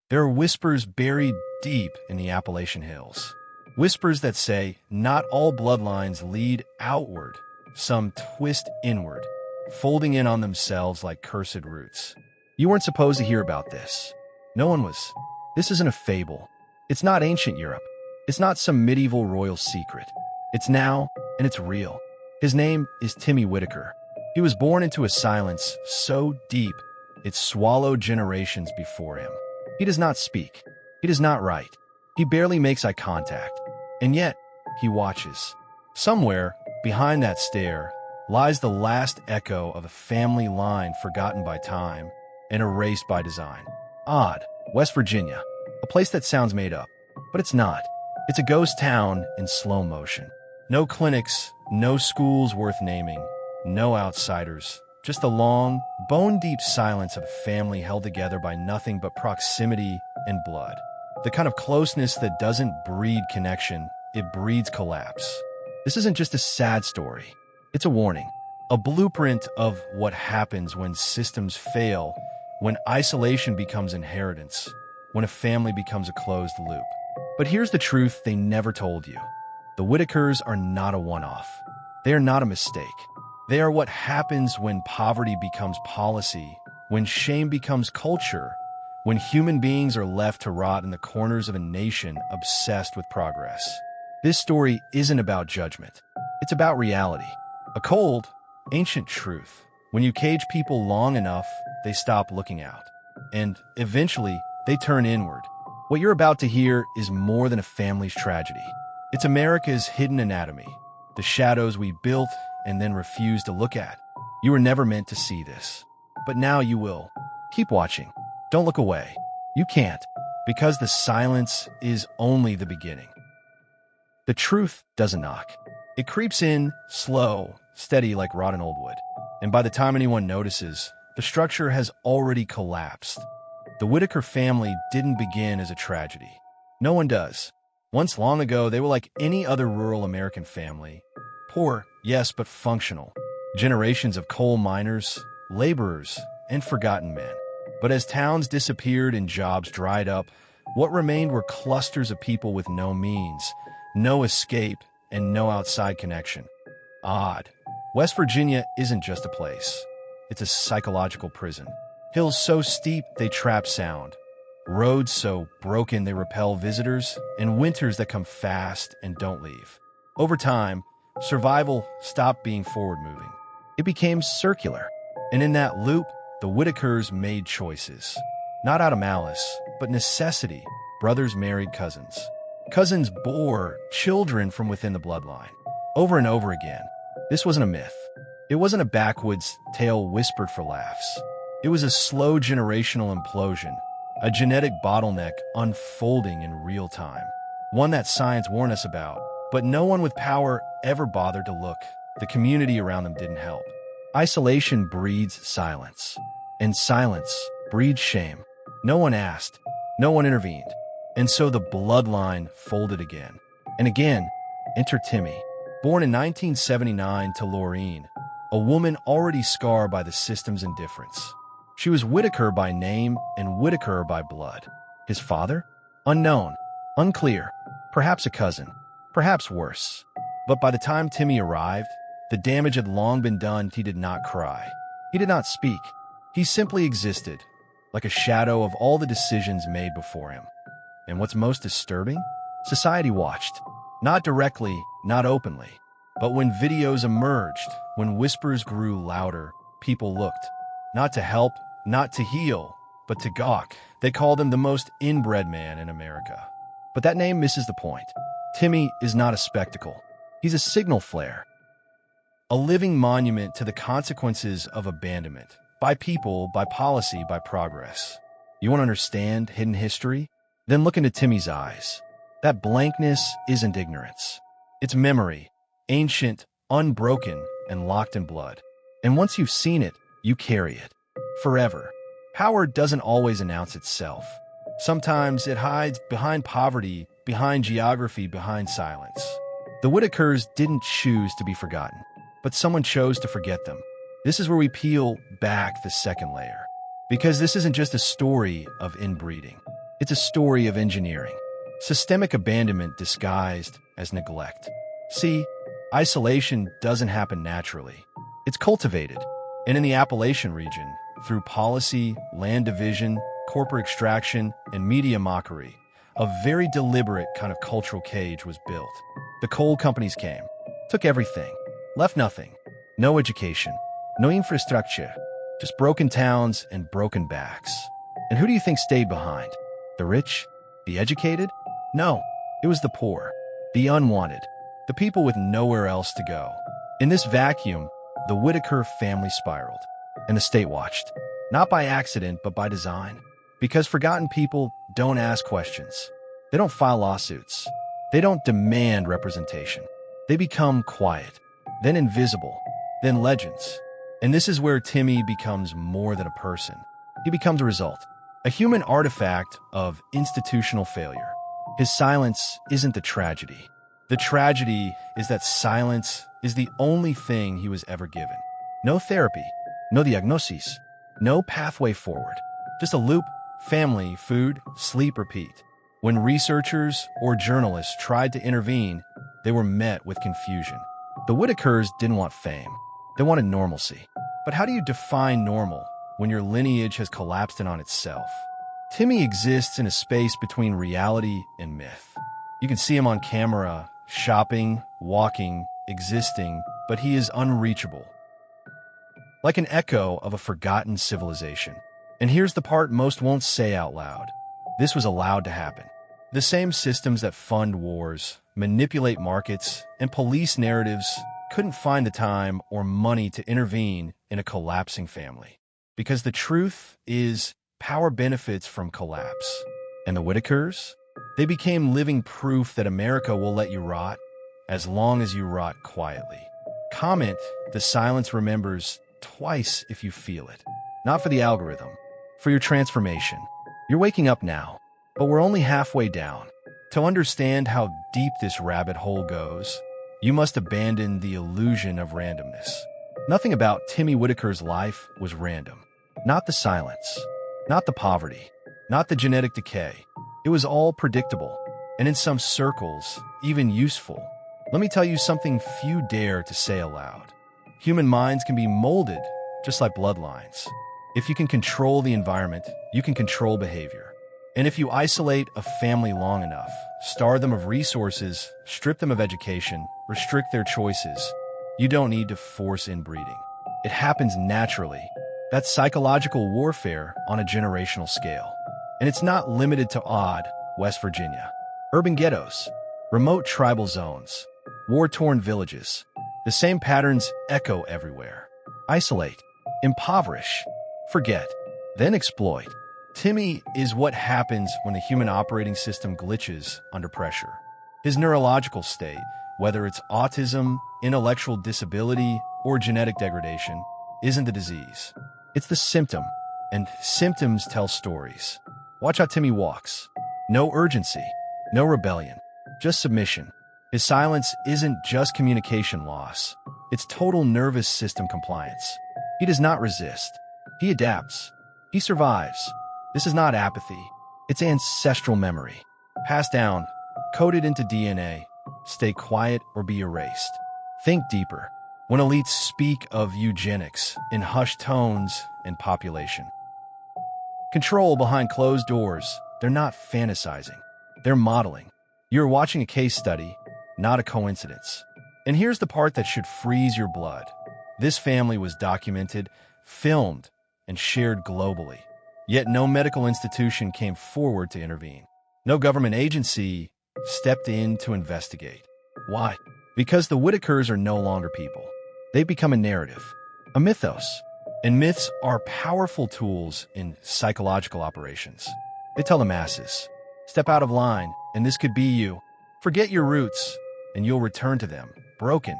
There are whispers buried deep in the Appalachian Hills. Whispers that say not all bloodlines lead outward, some twist inward, folding in on themselves like cursed roots. You weren't supposed to hear about this. No one was. This isn't a fable. It's not ancient Europe. It's not some medieval royal secret. It's now, and it's real. His name is Timmy Whittaker. He was born into a silence so deep it swallowed generations before him. He does not speak. He does not write. He barely makes eye contact. And yet, he watches. Somewhere, behind that stare, lies the last echo of a family line forgotten by time and erased by design. Odd, West Virginia, a place that sounds made up, but it's not. It's a ghost town in slow motion. No clinics, no schools worth naming, no outsiders, just the long, bone-deep silence of a family held together by nothing but proximity and blood. The kind of closeness that doesn't breed connection, it breeds collapse. This isn't just a sad story. It's a warning, a blueprint of what happens when systems fail, when isolation becomes inheritance, when a family becomes a closed loop. But here's the truth they never told you. The Whittakers are not a one-off. They are not a mistake. They are what happens when poverty becomes policy, when shame becomes culture, when human beings are left to rot in the corners of a nation obsessed with progress. This story isn't about judgment. It's about reality. A cold, ancient truth. When you cage people long enough, they stop looking out. And eventually, they turn inward. What you're about to hear is more than a family's tragedy. It's America's hidden anatomy, the shadows we built and then refused to look at. You were never meant to see this. But now you will. Keep watching. Don't look away. You can't, because the silence is only the beginning. The truth doesn't knock. It creeps in, slow, steady like rotten old wood. And by the time anyone notices, the structure has already collapsed. The Whittaker family didn't begin as a tragedy. No one does. Once long ago, they were like any other rural American family. Poor, yes, but functional. Generations of coal miners, laborers, and forgotten men. But as towns disappeared and jobs dried up, what remained were clusters of people with no means, no escape, and no outside connection. Odd. West Virginia isn't just a place. It's a psychological prison. Hills so steep they trap sound. Roads so broken they repel visitors, and winters that come fast and don't leave. Over time, survival stopped being forward-moving. It became circular. And in that loop, the Whittakers made choices. Not out of malice, but necessity. Brothers married cousins. Cousins bore children from within the bloodline. Over and over again. This wasn't a myth. It wasn't a backwoods tale whispered for laughs. It was a slow generational implosion, a genetic bottleneck unfolding in real time. One that science warned us about, but no one with power ever bothered to look. The community around them didn't help. Isolation breeds silence, and silence breeds shame. No one asked, no one intervened, and so the bloodline folded again. And again, enter Timmy, born in 1979 to Laureen, a woman already scarred by the system's indifference. She was Whittaker by name and Whittaker by blood. His father? Unknown, unclear, perhaps a cousin, perhaps worse. But by the time Timmy arrived, the damage had long been done. He did not cry. He did not speak. He simply existed, like a shadow of all the decisions made before him. And what's most disturbing? Society watched. Not directly, not openly. But when videos emerged, when whispers grew louder, people looked. Not to help, not to heal, but to gawk. They called him the most inbred man in America. But that name misses the point. Timmy is not a spectacle. He's a signal flare. A living monument to the consequences of abandonment. By people, by policy, by progress. You want to understand hidden history? Then look into Timmy's eyes. That blankness isn't ignorance. It's memory. Ancient, unbroken, and locked in blood. And once you've seen it, you carry it. Forever. Power doesn't always announce itself. Sometimes it hides behind poverty, behind geography, behind silence. The Whittakers didn't choose to be forgotten, but someone chose to forget them. This is where we peel back the second layer. Because this isn't just a story of inbreeding. It's a story of engineering, systemic abandonment disguised as neglect. See, isolation doesn't happen naturally. It's cultivated, and in the Appalachian region, through policy, land division, corporate extraction, and media mockery, a very deliberate kind of cultural cage was built. The coal companies came, took everything, left nothing. No education, no infrastructure, just broken towns and broken backs. And who do you think stayed behind? The rich? The educated? No, it was the poor, the unwanted, the people with nowhere else to go. In this vacuum, the Whittaker family spiraled, and the state watched, not by accident, but by design. Because forgotten people don't ask questions. They don't file lawsuits. They don't demand representation. They become quiet, then invisible, then legends. And this is where Timmy becomes more than a person. He becomes a result, a human artifact of institutional failure. His silence isn't the tragedy. The tragedy is that silence is the only thing he was ever given. No therapy, no diagnosis, no pathway forward. Just a loop, family, food, sleep, repeat. When researchers or journalists tried to intervene, they were met with confusion. The Whittakers didn't want fame. They wanted normalcy. But how do you define normal when your lineage has collapsed in on itself? Timmy exists in a space between reality and myth. You can see him on camera, shopping, walking, existing, but he is unreachable. Like an echo of a forgotten civilization. And here's the part most won't say out loud. This was allowed to happen. The same systems that fund wars, manipulate markets, and police narratives couldn't find the time or money to intervene in a collapsing family. Because the truth is, power benefits from collapse. And the Whittakers? They became living proof that America will let you rot as long as you rot quietly. Comment, the silence remembers twice if you feel it. Not for the algorithm, for your transformation. You're waking up now, but we're only halfway down. To understand how deep this rabbit hole goes, you must abandon the illusion of randomness. Nothing about Timmy Whittaker's life was random. Not the silence, not the poverty, not the genetic decay. It was all predictable, and in some circles, even useful. Let me tell you something few dare to say aloud. Human minds can be molded just like bloodlines. If you can control the environment, you can control behavior. And if you isolate a family long enough, starve them of resources, strip them of education, restrict their choices, you don't need to force inbreeding. It happens naturally. That's psychological warfare on a generational scale. And it's not limited to odd West Virginia. Urban ghettos, remote tribal zones, war-torn villages. The same patterns echo everywhere. Isolate, impoverish, forget, then exploit. Timmy is what happens when the human operating system glitches under pressure. His neurological state, whether it's autism, intellectual disability, or genetic degradation, isn't the disease. It's the symptom, and symptoms tell stories. Watch how Timmy walks. No urgency, no rebellion, just submission. His silence isn't just communication loss. It's total nervous system compliance. He does not resist. He adapts. He survives. This is not apathy. It's ancestral memory. Passed down, coded into DNA. Stay quiet or be erased. Think deeper. When elites speak of eugenics in hushed tones and population control behind closed doors, they're not fantasizing. They're modeling. You're watching a case study, not a coincidence. And here's the part that should freeze your blood. This family was documented, filmed, and shared globally. Yet no medical institution came forward to intervene. No government agency stepped in to investigate. Why? Because the Whittakers are no longer people. They've become a narrative, a mythos. And myths are powerful tools in psychological operations. They tell the masses, step out of line, and this could be you. Forget your roots, and you'll return to them, broken.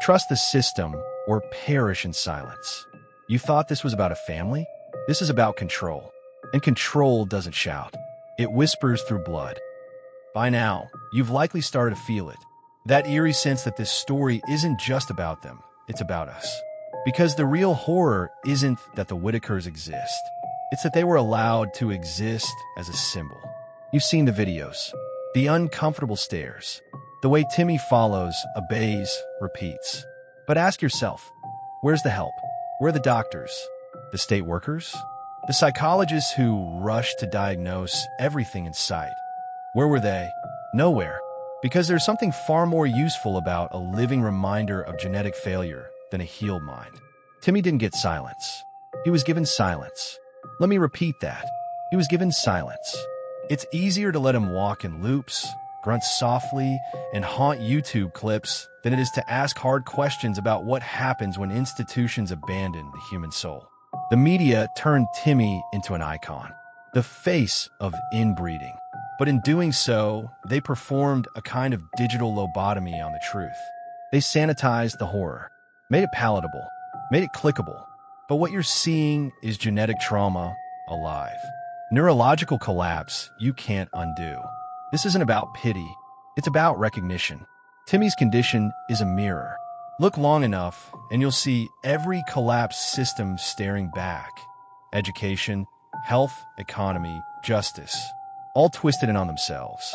Trust the system or perish in silence. You thought this was about a family? This is about control. And control doesn't shout. It whispers through blood. By now, you've likely started to feel it. That eerie sense that this story isn't just about them, it's about us. Because the real horror isn't that the Whittakers exist. It's that they were allowed to exist as a symbol. You've seen the videos, the uncomfortable stares, the way Timmy follows, obeys, repeats. But ask yourself, where's the help? Where are the doctors? The state workers? The psychologists who rush to diagnose everything in sight? Where were they? Nowhere. Because there's something far more useful about a living reminder of genetic failure than a healed mind. Timmy didn't get silence. He was given silence. Let me repeat that. He was given silence. It's easier to let him walk in loops, grunt softly, and haunt YouTube clips than it is to ask hard questions about what happens when institutions abandon the human soul. The media turned Timmy into an icon, the face of inbreeding. But in doing so, they performed a kind of digital lobotomy on the truth. They sanitized the horror, made it palatable, made it clickable. But what you're seeing is genetic trauma alive. Neurological collapse you can't undo. This isn't about pity. It's about recognition. Timmy's condition is a mirror. Look long enough, and you'll see every collapsed system staring back. Education, health, economy, justice, all twisted in on themselves.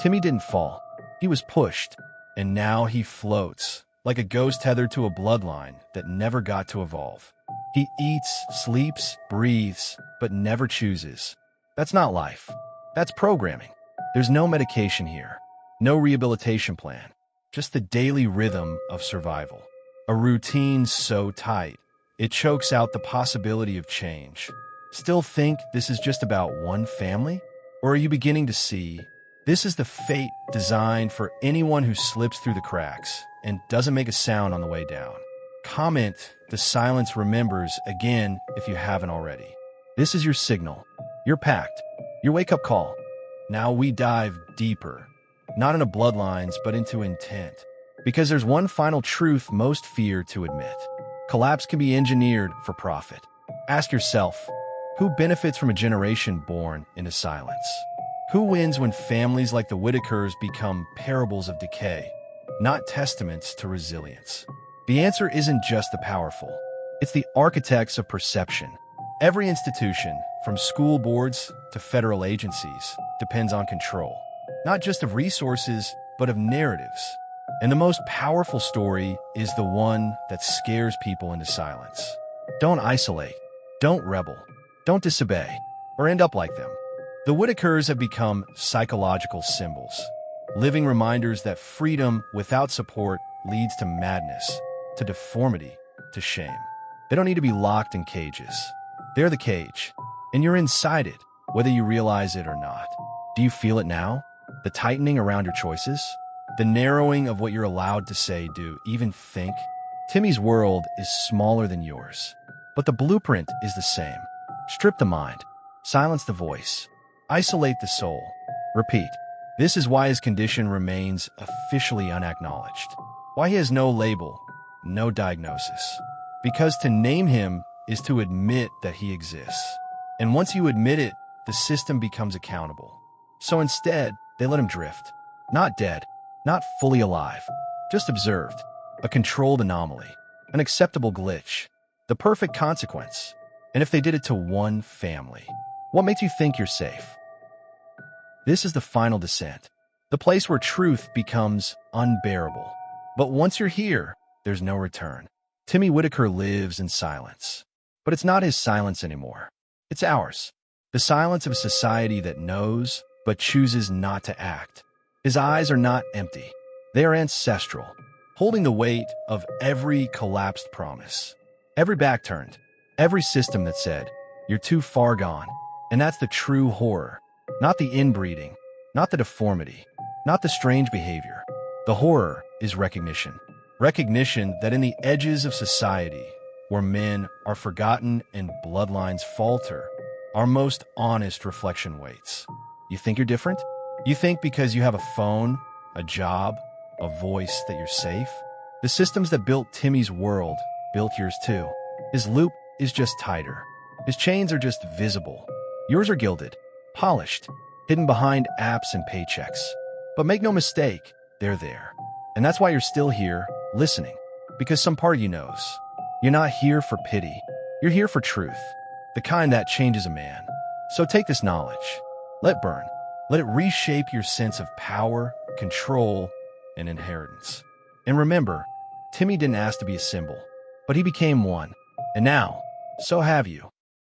Timmy didn't fall. He was pushed, and now he floats, like a ghost tethered to a bloodline that never got to evolve. He eats, sleeps, breathes, but never chooses. That's not life. That's programming. There's no medication here, no rehabilitation plan, just the daily rhythm of survival. A routine so tight, it chokes out the possibility of change. Still think this is just about one family? Or are you beginning to see this is the fate designed for anyone who slips through the cracks and doesn't make a sound on the way down? Comment "The silence remembers" again if you haven't already. This is your signal, your pact, your wake-up call. Now we dive deeper, not into bloodlines, but into intent. Because there's one final truth most fear to admit. Collapse can be engineered for profit. Ask yourself, who benefits from a generation born into silence? Who wins when families like the Whittakers become parables of decay, not testaments to resilience? The answer isn't just the powerful. It's the architects of perception. Every institution, from school boards to federal agencies, depends on control, not just of resources, but of narratives. And the most powerful story is the one that scares people into silence. Don't isolate. Don't rebel. Don't disobey, or end up like them. The Whittakers have become psychological symbols, living reminders that freedom without support leads to madness, to deformity, to shame. They don't need to be locked in cages. They're the cage, and you're inside it, whether you realize it or not. Do you feel it now? The tightening around your choices? The narrowing of what you're allowed to say, do, even think? Timmy's world is smaller than yours, but the blueprint is the same. Strip the mind, silence the voice, isolate the soul. Repeat. This is why his condition remains officially unacknowledged. Why he has no label, no diagnosis. Because to name him is to admit that he exists. And once you admit it, the system becomes accountable. So instead, they let him drift. Not dead, not fully alive, just observed. A controlled anomaly, an acceptable glitch, the perfect consequence. And if they did it to one family, what makes you think you're safe? This is the final descent, the place where truth becomes unbearable. But once you're here, there's no return. Timmy Whittaker lives in silence. But it's not his silence anymore. It's ours. The silence of a society that knows, but chooses not to act. His eyes are not empty. They are ancestral, holding the weight of every collapsed promise. Every back turned, every system that said, "You're too far gone." And that's the true horror. Not the inbreeding, not the deformity, not the strange behavior. The horror is recognition. Recognition that in the edges of society, where men are forgotten and bloodlines falter, our most honest reflection waits. You think you're different? You think because you have a phone, a job, a voice that you're safe? The systems that built Timmy's world built yours too. His loop is just tighter. His chains are just visible. Yours are gilded, polished, hidden behind apps and paychecks. But make no mistake, they're there. And that's why you're still here, listening. Because some part of you knows. You're not here for pity. You're here for truth. The kind that changes a man. So take this knowledge. Let burn. Let it reshape your sense of power, control, and inheritance. And remember, Timmy didn't ask to be a symbol, but he became one. And now, so have you.